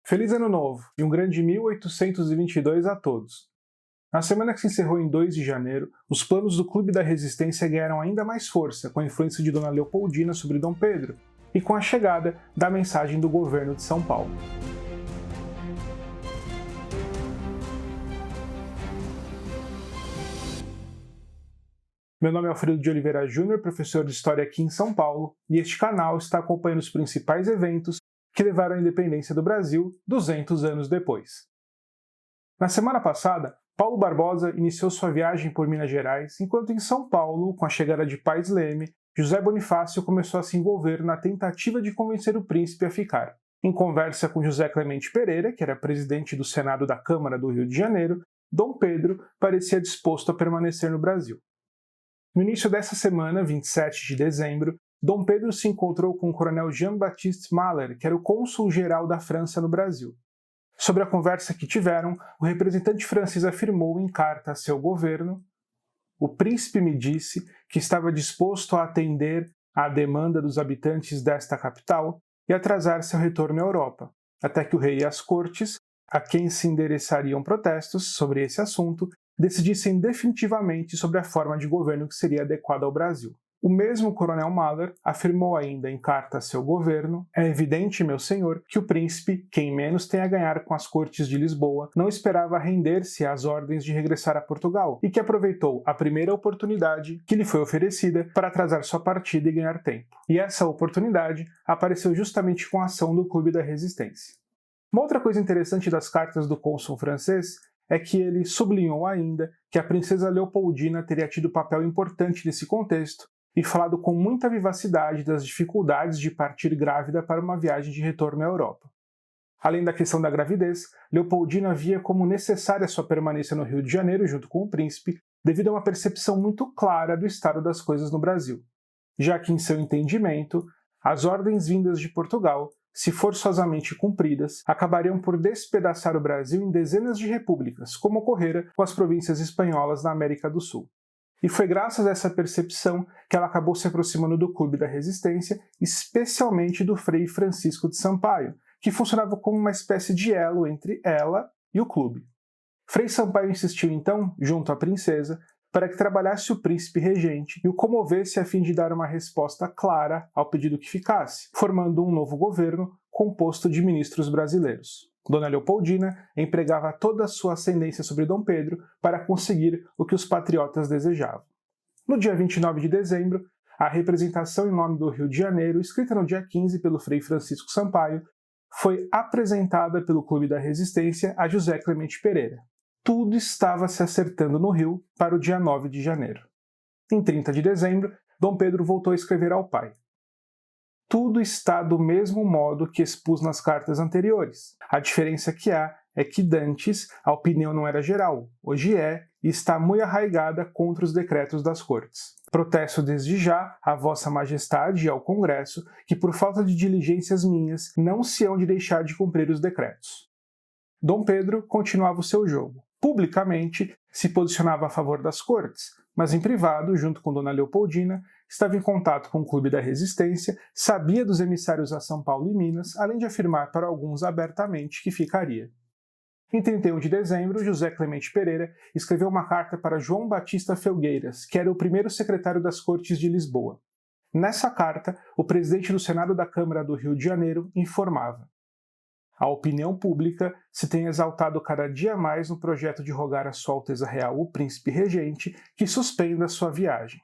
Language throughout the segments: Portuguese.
Feliz Ano Novo e um grande 1822 a todos. Na semana que se encerrou em 2 de janeiro, os planos do Clube da Resistência ganharam ainda mais força com a influência de Dona Leopoldina sobre Dom Pedro e com a chegada da mensagem do governo de São Paulo. Meu nome é Alfredo de Oliveira Júnior, professor de História aqui em São Paulo, e este canal está acompanhando os principais eventos que levaram à independência do Brasil 200 anos depois. Na semana passada, Paulo Barbosa iniciou sua viagem por Minas Gerais, enquanto em São Paulo, com a chegada de Paes Leme, José Bonifácio começou a se envolver na tentativa de convencer o príncipe a ficar. Em conversa com José Clemente Pereira, que era presidente do Senado da Câmara do Rio de Janeiro, Dom Pedro parecia disposto a permanecer no Brasil. No início dessa semana, 27 de dezembro, Dom Pedro se encontrou com o coronel Jean-Baptiste Maller, que era o cônsul-geral da França no Brasil. Sobre a conversa que tiveram, o representante francês afirmou em carta a seu governo: "O príncipe me disse que estava disposto a atender à demanda dos habitantes desta capital e atrasar seu retorno à Europa, até que o rei e as cortes, a quem se endereçariam protestos sobre esse assunto, decidissem definitivamente sobre a forma de governo que seria adequada ao Brasil." O mesmo coronel Maller afirmou ainda em carta a seu governo: "É evidente, meu senhor, que o príncipe, quem menos tem a ganhar com as cortes de Lisboa, não esperava render-se às ordens de regressar a Portugal e que aproveitou a primeira oportunidade que lhe foi oferecida para atrasar sua partida e ganhar tempo. E essa oportunidade apareceu justamente com a ação do Clube da Resistência." Uma outra coisa interessante das cartas do cônsul francês é que ele sublinhou ainda que a princesa Leopoldina teria tido papel importante nesse contexto e falado com muita vivacidade das dificuldades de partir grávida para uma viagem de retorno à Europa. Além da questão da gravidez, Leopoldina via como necessária sua permanência no Rio de Janeiro junto com o príncipe, devido a uma percepção muito clara do estado das coisas no Brasil, já que, em seu entendimento, as ordens vindas de Portugal, se forçosamente cumpridas, acabariam por despedaçar o Brasil em dezenas de repúblicas, como ocorrera com as províncias espanholas na América do Sul. E foi graças a essa percepção que ela acabou se aproximando do Clube da Resistência, especialmente do Frei Francisco de Sampaio, que funcionava como uma espécie de elo entre ela e o clube. Frei Sampaio insistiu então, junto à princesa, para que trabalhasse o príncipe regente e o comovesse a fim de dar uma resposta clara ao pedido que ficasse, formando um novo governo composto de ministros brasileiros. Dona Leopoldina empregava toda a sua ascendência sobre Dom Pedro para conseguir o que os patriotas desejavam. No dia 29 de dezembro, a representação em nome do Rio de Janeiro, escrita no dia 15 pelo Frei Francisco Sampaio, foi apresentada pelo Clube da Resistência a José Clemente Pereira. Tudo estava se acertando no Rio para o dia 9 de janeiro. Em 30 de dezembro, Dom Pedro voltou a escrever ao pai: "Tudo está do mesmo modo que expus nas cartas anteriores. A diferença que há é que dantes a opinião não era geral, hoje é e está muito arraigada contra os decretos das cortes. Protesto desde já a vossa majestade e ao Congresso que por falta de diligências minhas não se hão de deixar de cumprir os decretos." Dom Pedro continuava o seu jogo. Publicamente, se posicionava a favor das cortes, mas em privado, junto com Dona Leopoldina, estava em contato com o Clube da Resistência, sabia dos emissários a São Paulo e Minas, além de afirmar para alguns abertamente que ficaria. Em 31 de dezembro, José Clemente Pereira escreveu uma carta para João Batista Felgueiras, que era o primeiro secretário das Cortes de Lisboa. Nessa carta, o presidente do Senado da Câmara do Rio de Janeiro informava: "A opinião pública se tem exaltado cada dia mais no projeto de rogar a Sua Alteza Real, o Príncipe Regente, que suspenda sua viagem."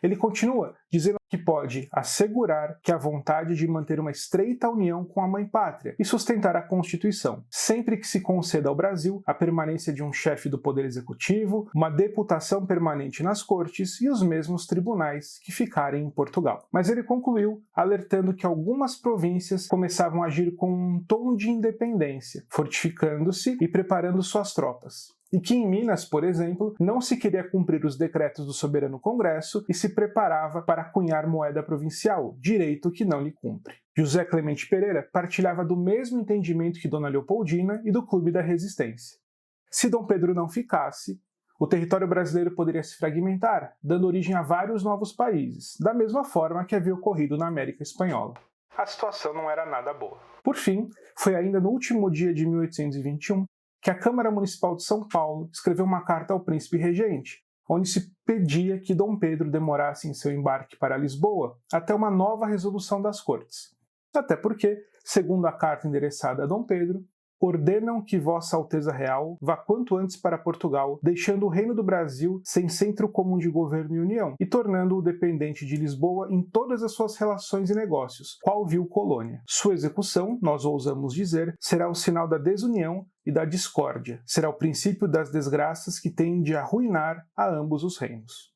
Ele continua dizendo que pode assegurar que a vontade de manter uma estreita união com a Mãe Pátria e sustentar a Constituição, sempre que se conceda ao Brasil a permanência de um chefe do Poder Executivo, uma deputação permanente nas cortes e os mesmos tribunais que ficarem em Portugal. Mas ele concluiu alertando que algumas províncias começavam a agir com um tom de independência, fortificando-se e preparando suas tropas. E que em Minas, por exemplo, não se queria cumprir os decretos do soberano Congresso e se preparava para cunhar moeda provincial, direito que não lhe cumpre. José Clemente Pereira partilhava do mesmo entendimento que Dona Leopoldina e do Clube da Resistência. Se Dom Pedro não ficasse, o território brasileiro poderia se fragmentar, dando origem a vários novos países, da mesma forma que havia ocorrido na América Espanhola. A situação não era nada boa. Por fim, foi ainda no último dia de 1821 que a Câmara Municipal de São Paulo escreveu uma carta ao príncipe regente, onde se pedia que Dom Pedro demorasse em seu embarque para Lisboa até uma nova resolução das Cortes. Até porque, segundo a carta endereçada a Dom Pedro, ordenam que Vossa Alteza Real vá quanto antes para Portugal, deixando o Reino do Brasil sem centro comum de governo e união, e tornando-o dependente de Lisboa em todas as suas relações e negócios, qual vil colônia. Sua execução, nós ousamos dizer, será o sinal da desunião e da discórdia, será o princípio das desgraças que têm de arruinar a ambos os reinos.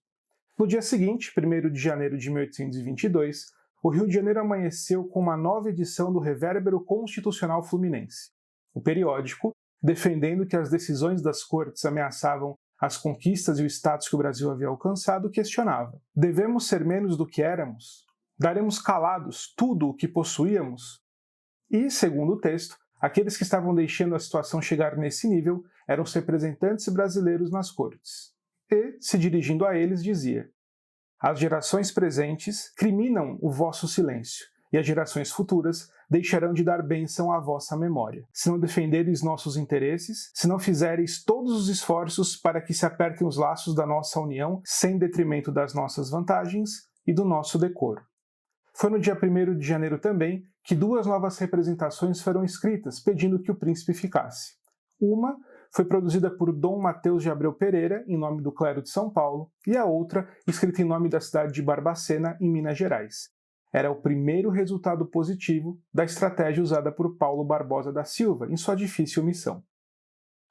No dia seguinte, 1º de janeiro de 1822, o Rio de Janeiro amanheceu com uma nova edição do Revérbero Constitucional Fluminense. O periódico, defendendo que as decisões das cortes ameaçavam as conquistas e o status que o Brasil havia alcançado, questionava: devemos ser menos do que éramos? Daremos calados tudo o que possuíamos? E, segundo o texto, aqueles que estavam deixando a situação chegar nesse nível eram os representantes brasileiros nas cortes. E, se dirigindo a eles, dizia: as gerações presentes criminam o vosso silêncio, e as gerações futuras deixarão de dar bênção à vossa memória. Se não defenderes nossos interesses, se não fizeres todos os esforços para que se apertem os laços da nossa união, sem detrimento das nossas vantagens e do nosso decoro. Foi no dia 1º de janeiro também que 2 novas representações foram escritas, pedindo que o príncipe ficasse. Uma foi produzida por Dom Mateus de Abreu Pereira, em nome do clero de São Paulo, e a outra escrita em nome da cidade de Barbacena, em Minas Gerais. Era o primeiro resultado positivo da estratégia usada por Paulo Barbosa da Silva em sua difícil missão.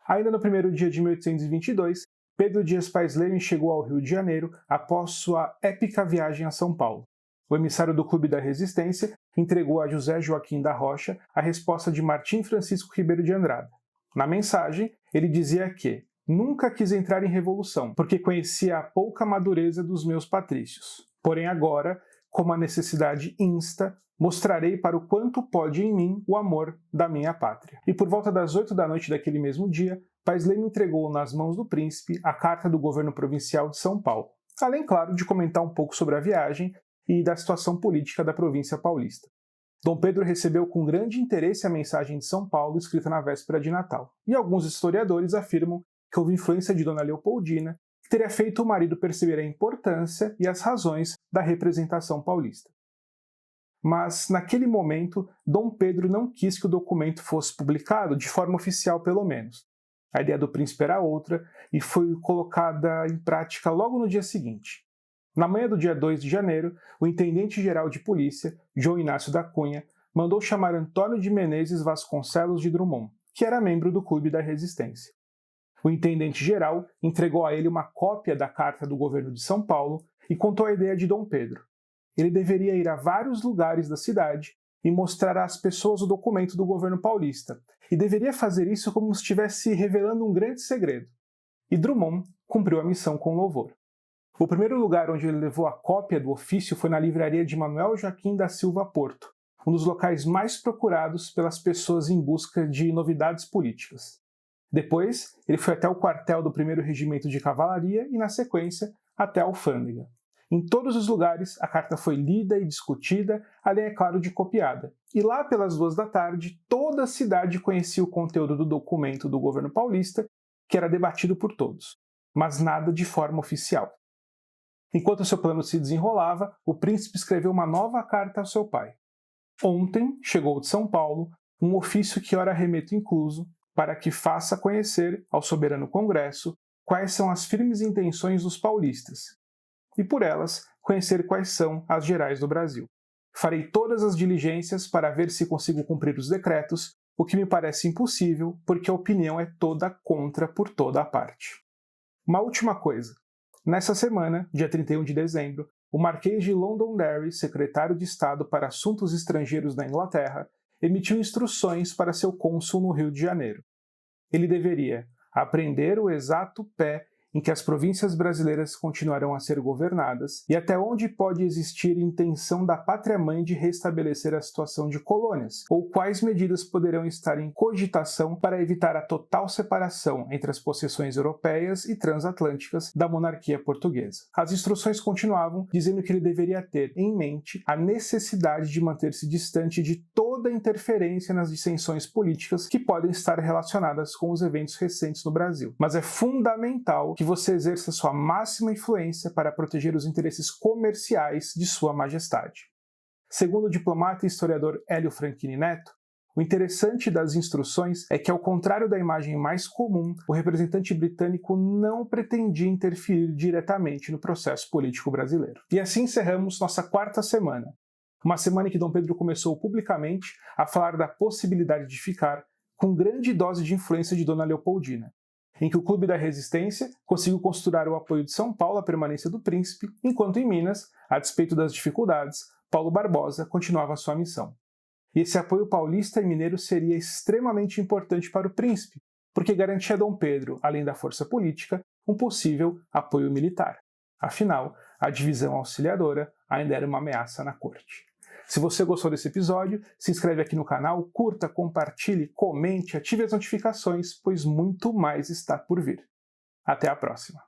Ainda no primeiro dia de 1822, Pedro Dias Pais Leme chegou ao Rio de Janeiro após sua épica viagem a São Paulo. O emissário do Clube da Resistência entregou a José Joaquim da Rocha a resposta de Martim Francisco Ribeiro de Andrada. Na mensagem, ele dizia que nunca quis entrar em revolução, porque conhecia a pouca madureza dos meus patrícios. Porém agora, como a necessidade insta, mostrarei para o quanto pode em mim o amor da minha pátria. E por volta das 8 da noite daquele mesmo dia, Pais Leme entregou nas mãos do príncipe a carta do governo provincial de São Paulo, além, claro, de comentar um pouco sobre a viagem e da situação política da província paulista. Dom Pedro recebeu com grande interesse a mensagem de São Paulo escrita na véspera de Natal, e alguns historiadores afirmam que houve influência de Dona Leopoldina, que teria feito o marido perceber a importância e as razões da representação paulista. Mas, naquele momento, Dom Pedro não quis que o documento fosse publicado, de forma oficial pelo menos. A ideia do príncipe era outra e foi colocada em prática logo no dia seguinte. Na manhã do dia 2 de janeiro, o intendente-geral de polícia, João Inácio da Cunha, mandou chamar Antônio de Menezes Vasconcelos de Drummond, que era membro do Clube da Resistência. O intendente-geral entregou a ele uma cópia da carta do governo de São Paulo e contou a ideia de Dom Pedro. Ele deveria ir a vários lugares da cidade e mostrar às pessoas o documento do governo paulista, e deveria fazer isso como se estivesse revelando um grande segredo. E Drummond cumpriu a missão com louvor. O primeiro lugar onde ele levou a cópia do ofício foi na livraria de Manuel Joaquim da Silva Porto, um dos locais mais procurados pelas pessoas em busca de novidades políticas. Depois, ele foi até o quartel do 1º Regimento de Cavalaria e, na sequência, até a alfândega. Em todos os lugares, a carta foi lida e discutida, além, é claro, de copiada. E lá pelas 2 da tarde, toda a cidade conhecia o conteúdo do documento do governo paulista, que era debatido por todos, mas nada de forma oficial. Enquanto seu plano se desenrolava, o príncipe escreveu uma nova carta ao seu pai. Ontem chegou de São Paulo um ofício que ora remeto incluso, para que faça conhecer ao soberano Congresso quais são as firmes intenções dos paulistas, e por elas conhecer quais são as gerais do Brasil. Farei todas as diligências para ver se consigo cumprir os decretos, o que me parece impossível, porque a opinião é toda contra por toda a parte. Uma última coisa. Nessa semana, dia 31 de dezembro, o Marquês de Londonderry, secretário de Estado para Assuntos Estrangeiros da Inglaterra, emitiu instruções para seu cônsul no Rio de Janeiro. Ele deveria apreender o exato pé em que as províncias brasileiras continuarão a ser governadas e até onde pode existir intenção da pátria-mãe de restabelecer a situação de colônias, ou quais medidas poderão estar em cogitação para evitar a total separação entre as possessões europeias e transatlânticas da monarquia portuguesa. As instruções continuavam dizendo que ele deveria ter em mente a necessidade de manter-se distante de toda interferência nas dissensões políticas que podem estar relacionadas com os eventos recentes no Brasil. Mas é fundamental que você exerça sua máxima influência para proteger os interesses comerciais de Sua Majestade. Segundo o diplomata e historiador Hélio Franchini Neto, o interessante das instruções é que, ao contrário da imagem mais comum, o representante britânico não pretendia interferir diretamente no processo político brasileiro. E assim encerramos nossa quarta semana. Uma semana em que Dom Pedro começou publicamente a falar da possibilidade de ficar, com grande dose de influência de Dona Leopoldina, em que o Clube da Resistência conseguiu costurar o apoio de São Paulo à permanência do príncipe, enquanto em Minas, a despeito das dificuldades, Paulo Barbosa continuava sua missão. E esse apoio paulista e mineiro seria extremamente importante para o príncipe, porque garantia a Dom Pedro, além da força política, um possível apoio militar. Afinal, a divisão auxiliadora ainda era uma ameaça na corte. Se você gostou desse episódio, se inscreve aqui no canal, curta, compartilhe, comente, ative as notificações, pois muito mais está por vir. Até a próxima!